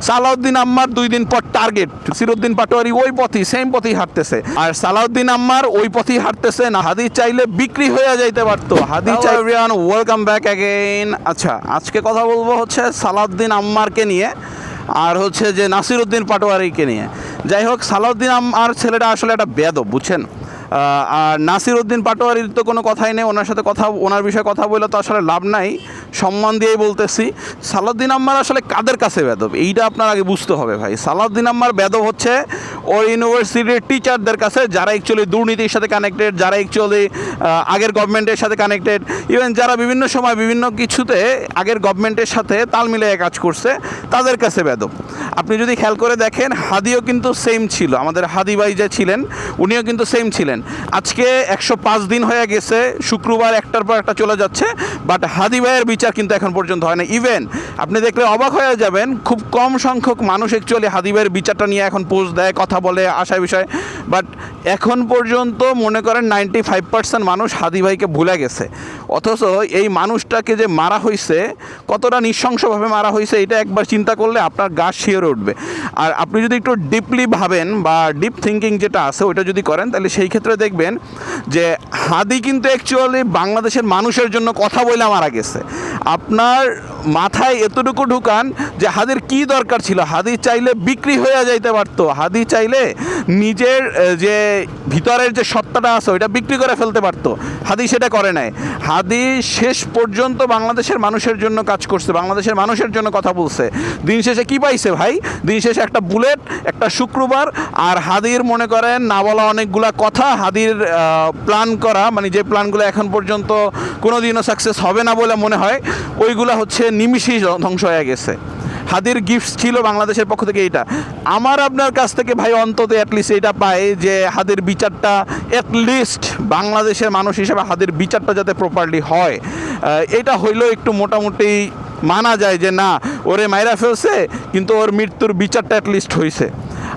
সালাউদ্দিন আম্মার 2 দিন পর টার্গেট, নাসিরউদ্দিন পাটোয়ারি ওই পথই সেম পথেই হাঁটতেছে, আর সালাউদ্দিন আম্মার ওই পথেই হাঁটতেছে না। হাদি চাইলে বিক্রি হয়ে যাইতে পারতো। হাদি চাই। Welcome back again. আচ্ছা, আজকে কথা বলবো হচ্ছে সালাউদ্দিন আম্মারকে নিয়ে আর হচ্ছে যে নাসিরউদ্দিন পাটোয়ারিকে নিয়ে। যাই হোক, সালাউদ্দিন আম্মার ছেলেটা আসলে একটা বেয়াদব, বুঝছেন। আর নাসিরউদ্দিন পাটোয়ারির তো কোনো কথাই নেই, ওনার সাথে ওনার বিষয়ে কথা বলে তো আসলে লাভ নাই, সম্মান দিয়েই বলতেছি। সালাউদ্দিন আম্মার আসলে কাদের কাছে বেদব এইটা আপনার আগে বুঝতে হবে ভাই। সালাউদ্দিন আম্মার বেদব হচ্ছে ওর ইউনিভার্সিটির টিচারদের কাছে, যারা অ্যাকচুয়ালি দুর্নীতির সাথে কানেক্টেড, যারা অ্যাকচুয়ালি আগের গভর্নমেন্টের সাথে কানেক্টেড, ইভেন যারা বিভিন্ন সময় বিভিন্ন কিছুতে আগের গভর্নমেন্টের সাথে তাল মিলিয়ে কাজ করছে, তাদের কাছে বেদব। আপনি যদি খেয়াল করে দেখেন, হাদিও কিন্তু সেম ছিল, আমাদের হাদি ভাই যে ছিলেন উনিও কিন্তু সেম ছিলেন। আজকে 105 দিন হয়ে গেছে, শুক্রবার একটার পর একটা চলে যাচ্ছে, বাট হাদি ভাইয়ের বিচার কিন্তু এখন পর্যন্ত হয় না। ইভেন আপনি দেখলে অবাক হয়ে যাবেন, খুব কম সংখ্যক মানুষ অ্যাকচুয়ালি হাদি ভাইয়ের বিচারটা নিয়ে এখন পোস্ট দেয়, কথা বলে, আশা বিষয়, বাট এখন পর্যন্ত মনে করেন 95% মানুষ হাদি ভাইকে ভুলে গেছে। অথচ এই মানুষটাকে যে মারা হয়েছে, কতটা নৃশংসভাবে মারা হয়েছে, এটা একবার চিন্তা করলে আপনার গা শিওরে উঠবে। আর আপনি যদি একটু ডিপলি ভাবেন বা ডিপ থিঙ্কিং যেটা আছে ওইটা যদি করেন, তাহলে সেই ক্ষেত্রে দেখবেন যে হাদি কিন্তু অ্যাকচুয়ালি বাংলাদেশের মানুষের জন্য কথা বলে মারা গেছে। আপনার মাথায় এতটুকু ঢুকান যে হাদির কি দরকার ছিল। হাদি চাইলে বিক্রি হয়ে যাইতে পারতো, হাদি চাইলে নিজের যে ভিতরের যে সত্তাটা আছে ওইটা বিক্রি করে ফেলতে পারতো। হাদি সেটা করে নাই। হাদি শেষ পর্যন্ত বাংলাদেশের মানুষের জন্য কাজ করছে, বাংলাদেশের মানুষের জন্য কথা বলছে। দিন শেষে কি পাইছে ভাই? দিন শেষে একটা বুলেট, একটা শুক্রবার, আর হাদির মনে করেন না বলা অনেকগুলা কথা, হাদির প্ল্যান করা, মানে যে প্ল্যানগুলো এখন পর্যন্ত কোনো দিনও সাকসেস হবে না বলে মনে হয়, ওইগুলো হচ্ছে নিমিষেই ধ্বংস হয়ে গেছে। হাদির গিফট ছিল বাংলাদেশের পক্ষ থেকে এইটা। আমার আপনার কাছ থেকে ভাই অন্তত অ্যাটলিস্ট এটা পাই যে হাদির বিচারটা, অ্যাটলিস্ট বাংলাদেশের মানুষ হিসেবে হাদির বিচারটা যাতে প্রপারলি হয়, এটা হইলেও একটু মোটামুটি মানা যায় যে না, ওরে মাইরা ফেলছে কিন্তু ওর মৃত্যুর বিচারটা অ্যাটলিস্ট হয়েছে।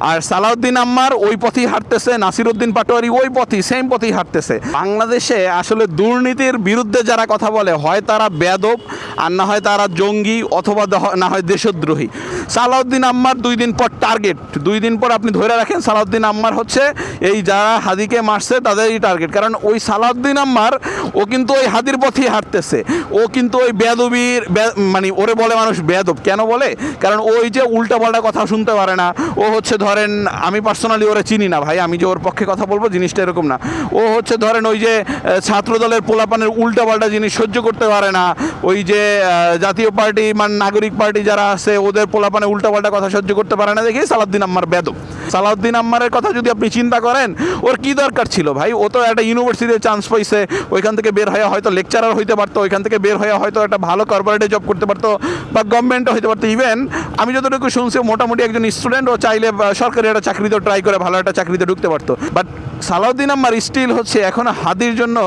আর সালাউদ্দিন আম্মার ওই পথেই হাঁটতেছে, নাসিরউদ্দিন পাটোয়ারি ওই পথই সেম পথেই হাঁটতেছে। বাংলাদেশে আসলে দুর্নীতির বিরুদ্ধে যারা কথা বলে, হয় তারা বেয়াদব, আর না হয় তারা জঙ্গি, অথবা না হয় দেশদ্রোহী। সালাউদ্দিন আম্মার 2 দিন পর টার্গেট, 2 দিন পর আপনি ধরে রাখেন সালাউদ্দিন আম্মার হচ্ছে এই যারা হাদিকে মারছে তাদেরই টার্গেট। কারণ ওই সালাউদ্দিন আম্মার ও কিন্তু ওই হাদির পথেই হাঁটতেছে, ও কিন্তু ওই বেয়াদবির মানে ওরে বলে মানুষ বেয়াদব কেন বলে, কারণ ওই যে উল্টাপাল্টা কথা শুনতে পারে না। ও হচ্ছে ধরেন, আমি পার্সোনালি ওরা চিনি না ভাই, আমি যে ওর পক্ষে কথা বলবো জিনিসটা এরকম না। ও হচ্ছে ধরেন ওই যে ছাত্রদলের পোলাপানের উল্টাপাল্টা জিনিস সহ্য করতে পারে না, ওই যে জাতীয় পার্টি মানে নাগরিক পার্টি যারা আছে ওদের পোলাপানে উল্টাপাল্টা কথা সহ্য করতে পারে না দেখে সালাউদ্দিন আম্মার বেদব। সালাউদ্দিন আম্মারের কথা যদি আপনি চিন্তা করেন, ওর কি দরকার ছিল ভাই? ও তো একটা ইউনিভার্সিটিতে চান্স পাইছে, ওইখান থেকে বের হয়ে হয়তো লেকচারার হইতে পারতো, ওইখান থেকে বের হয়ে হয়তো একটা ভালো কর্পোরেটে জব করতে পারতো বা গভর্নমেন্টও হইতে পারতো। ইভেন আমি যতটুকু শুনছি মোটামুটি একজন স্টুডেন্ট, ও চাইলে সরকারি একটা চাকরিতে ট্রাই করে ভালো একটা চাকরিতে ঢুকতে পারতো। বাট সালাউদ্দিন আম্মার স্টিল হচ্ছে এখনও হাদির জন্য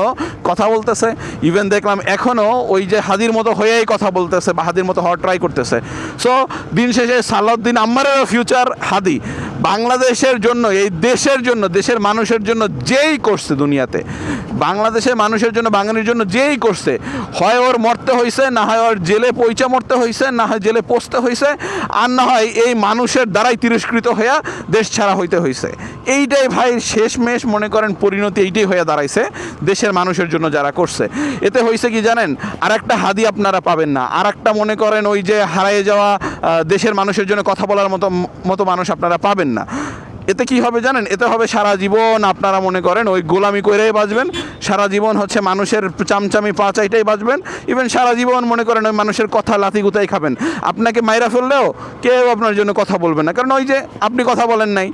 কথা বলতেছে। ইভেন দেখলাম এখনও ওই যে হাদির মতো হয়েই কথা বলতেছে বা হাদির মতো হওয়ার ট্রাই করতেছে। সো দিন শেষে সালাউদ্দিন আম্মারেরও ফিউচার হাদি। বাংলাদেশের জন্য, এই দেশের জন্য, দেশের মানুষের জন্য যেই করছে দুনিয়াতে, বাংলাদেশের মানুষের জন্য, বাঙালির জন্য যেই করছে, হয় ওর মরতে হয়েছে, না হয় ওর জেলে পয়সা মরতে হয়েছে, না হয় জেলে পচতে হয়েছে, আর না হয় এই মানুষের দ্বারাই তিরস্কৃত হইয়া দেশ ছাড়া হইতে হয়েছে। এইটাই ভাই শেষমেশ মনে করেন পরিণতি এইটাই হয়ে দাঁড়াইছে দেশের মানুষের জন্য যারা করছে। এতে হয়েছে কি জানেন, আর একটা হাদি আপনারা পাবেন না, আর একটা মনে করেন ওই যে হারিয়ে যাওয়া দেশের মানুষের জন্য কথা বলার মতো মানুষ আপনারা পাবেন না। এতে কি হবে জানেন? এতে হবে সারা জীবন আপনারা মনে করেন ওই গোলামি করেই বাঁচবেন, সারা জীবন হচ্ছে মানুষের চামচামি পা চাইটাই বাঁচবেন। ইভেন সারা জীবন মনে করেন ওই মানুষের কথা লাথি গুতাই খাবেন। আপনাকে মাইরা ফেললেও কেউ আপনার জন্য কথা বলবে না, কারণ ওই যে আপনি কথা বলেন নাই।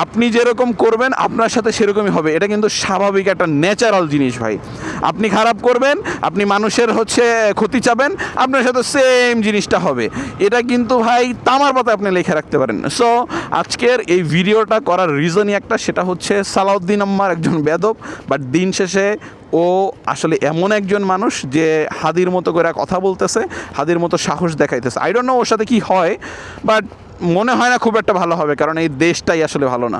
আপনি যেরকম করবেন আপনার সাথে সেরকমই হবে, এটা কিন্তু স্বাভাবিক একটা ন্যাচারাল জিনিস ভাই। আপনি খারাপ করবেন, আপনি মানুষের হচ্ছে ক্ষতি চাবেন, আপনার সাথে সেম জিনিসটা হবে। এটা কিন্তু ভাই তামার পাতায় আপনি লিখে রাখতে পারেন। সো আজকের এই ভিডিওটা করার রিজনই একটা, সেটা হচ্ছে সালাউদ্দিন আম্মার একজন বেদব, বাট দিন শেষে ও আসলে এমন একজন মানুষ যে হাদির মতো করে কথা বলতেছে, হাদির মতো সাহস দেখাইতেছে। আই ডোন্ট নো ওর সাথে কি হয়, বাট মনে হয় না খুব একটা ভালো হবে, কারণ এই দেশটাই আসলে ভালো না।